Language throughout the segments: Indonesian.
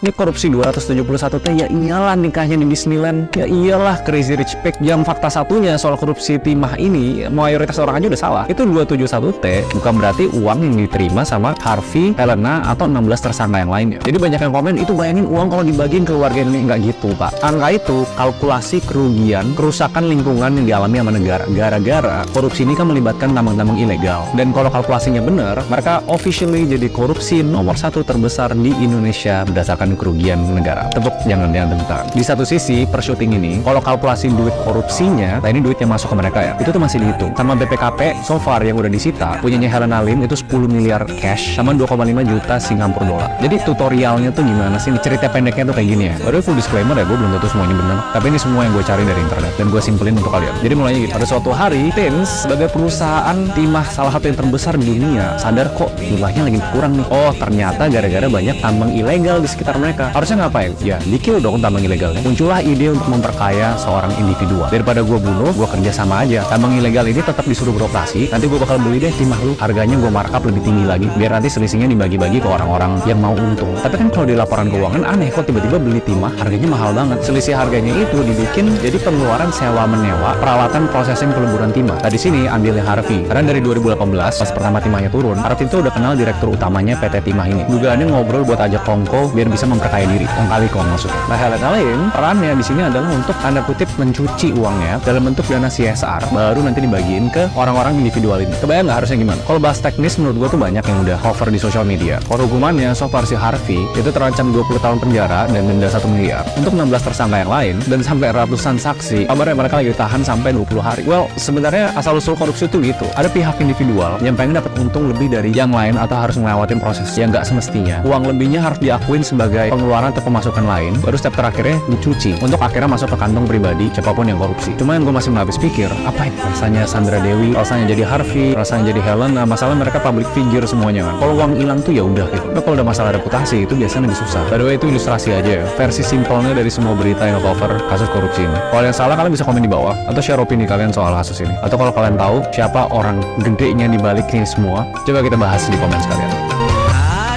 Ini korupsi 271 T, ya iyalah nikahnya di Disneyland, ya iyalah Crazy Rich Pig. Yang fakta satunya soal korupsi timah ini, mayoritas orang aja udah salah. Itu 271 T bukan berarti uang yang diterima sama Harvey, Helena, atau 16 tersangka yang lainnya. Jadi banyak yang komen, itu bayangin uang kalau dibagiin ke warga ini. Nggak gitu Pak. Angka itu kalkulasi kerugian, kerusakan lingkungan yang dialami sama negara. Gara-gara korupsi ini kan melibatkan tambang-tambang ilegal. Dan kalau kalkulasinya benar, mereka officially jadi korupsi nomor 1 terbesar di Indonesia berdasarkan kerugian negara. Tepuk jangan tepuk tangan. Di satu sisi per syuting ini, kalau kalkulasi duit korupsinya, nah ini duit yang masuk ke mereka ya, itu tuh masih dihitung sama BPKP. So far yang udah disita punyanya Helena Lim itu 10 miliar cash sama 2,5 juta Singapura dolar. Jadi tutorialnya tuh gimana sih, cerita pendeknya tuh kayak gini ya. Baru full disclaimer ya, gue belum tentu semuanya benar, tapi ini semua yang gue cari dari internet dan gue simpelin untuk kalian. Jadi mulainya gitu, pada suatu hari Tins sebagai perusahaan timah salah satu yang terbesar di dunia sadar kok jumlahnya lagi kurang nih. Oh ternyata gara-gara banyak tambang ilegal di sekitar mereka. Harusnya ngapain? Ya di-kill dong tambang ilegalnya. Muncullah ide untuk memperkaya seorang individual. Daripada gue bunuh, gue kerja sama aja. Tambang ilegal ini tetap disuruh beroperasi. Nanti gue bakal beli deh timah lu. Harganya gue markup lebih tinggi lagi. Biar nanti selisihnya dibagi-bagi ke orang-orang yang mau untung. Tapi kan kalau di laporan keuangan aneh kok tiba-tiba beli timah harganya mahal banget. Selisih harganya itu dibikin jadi pengeluaran sewa menyewa peralatan prosesing peleburan timah. Nah di sini ambilnya Harvey. Karena dari 2018 pas pertama timahnya turun, Harvey itu udah kenal direktur utamanya PT Timah ini. Dugaannya ngobrol buat ajak kongko biar bisa memperkaya diri. Kali kong maksudnya. Nah Helena Lim perannya di sini adalah untuk tanda kutip mencuci uangnya dalam bentuk dana CSR, baru nanti dibagiin ke orang-orang individual ini. Kebayang nggak harusnya gimana? Kalau bahas teknis menurut gue tuh banyak yang udah cover di sosial media. Kalau hukumannya so far si Harvey itu terancam 20 tahun penjara dan denda 1 miliar. Untuk 16 tersangka yang lain dan sampai ratusan saksi, kabarnya mereka lagi ditahan sampai 20 hari. Well, sebenarnya asal-usul korupsi itu gitu. Ada pihak individual yang pengen dapat untung lebih dari yang lain atau harus ngelewatin proses yang nggak semestinya. Uang lebihnya harus diakuin sebagai pengeluaran atau pemasukan lain, baru step terakhirnya dicuci untuk akhirnya masuk ke kantong pribadi siapapun yang korupsi. Cuma yang gue masih habis pikir, apa ya rasanya Sandra Dewi, rasanya jadi Harvey, rasanya jadi Helena, masalah mereka public figure semuanya kan. Kalau uang hilang tuh ya udah gitu. Tapi kalau udah masalah reputasi itu biasanya lebih susah. By the way itu ilustrasi aja ya, versi simpelnya dari semua berita yang cover kasus korupsi ini. Kalau yang salah kalian bisa komen di bawah atau share opini kalian soal kasus ini. Atau kalau kalian tahu siapa orang gedenya di balik ini semua, coba kita bahas di komen sekalian.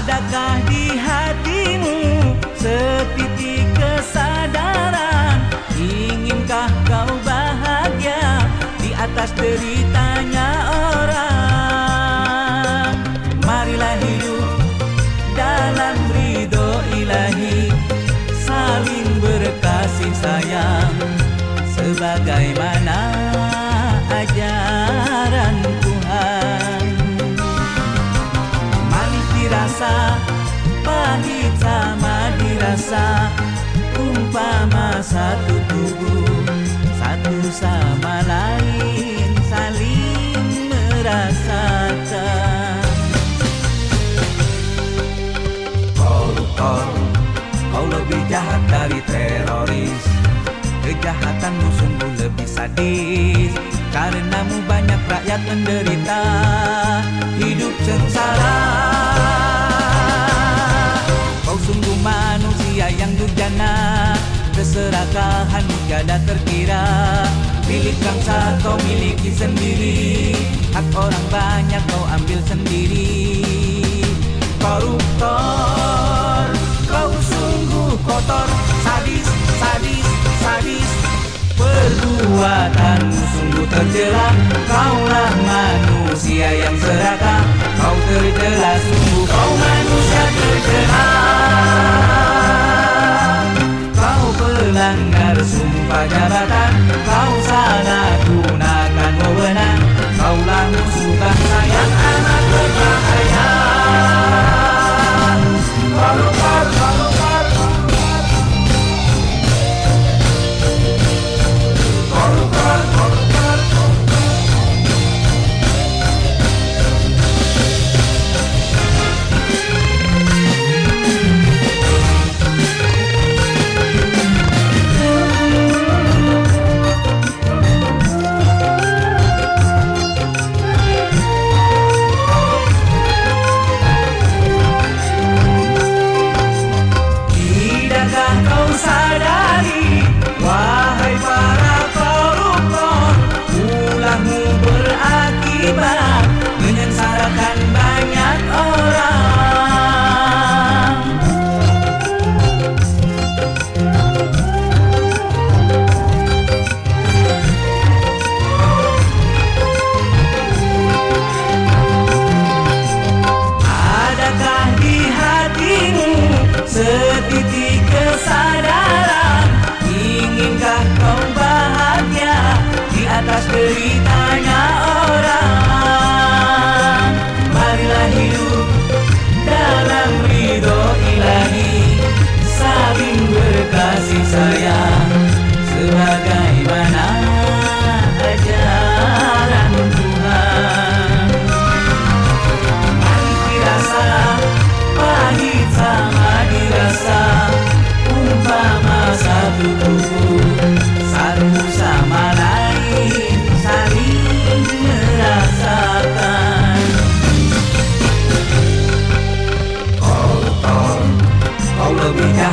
Adakah di hatimu setitik kesadaran? Inginkah kau bahagia di atas deritanya orang? Marilah hidup dalam ridho ilahi, saling berkasih sayang sebagaimana ajaran Tuhan. Manis dirasa, pahit sama dirasa, umpama satu tubuh, satu sama lain saling merasakan. Koruptor, kau lebih jahat dari teroris. Kejahatanmu sungguh lebih sadis, karenamu banyak rakyat menderita hidup sengsara. Kau sungguh manusia yang durjana, keserakahanmu tiada terkira. Milik bangsa kau miliki sendiri, hak orang banyak kau ambil sendiri. Koruptor, kau sungguh kotor, sadis, sadis, sadis. Perbuatanmu sungguh tercela, kaulah manusia yang serakah. Kau tercela, sungguh kau manusia tercela. Kau pelanggar sumpah jabatan, kau salah gunakan wewenang. Kaulah musuh bangsa yang amat berbahaya. Koruptor, koruptor, koruptor, koruptor.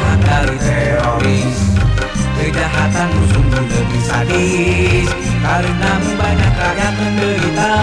pencegahan dari teroris. Kejahatanmu sungguh lebih sadis, karena banyak rakyat menderita.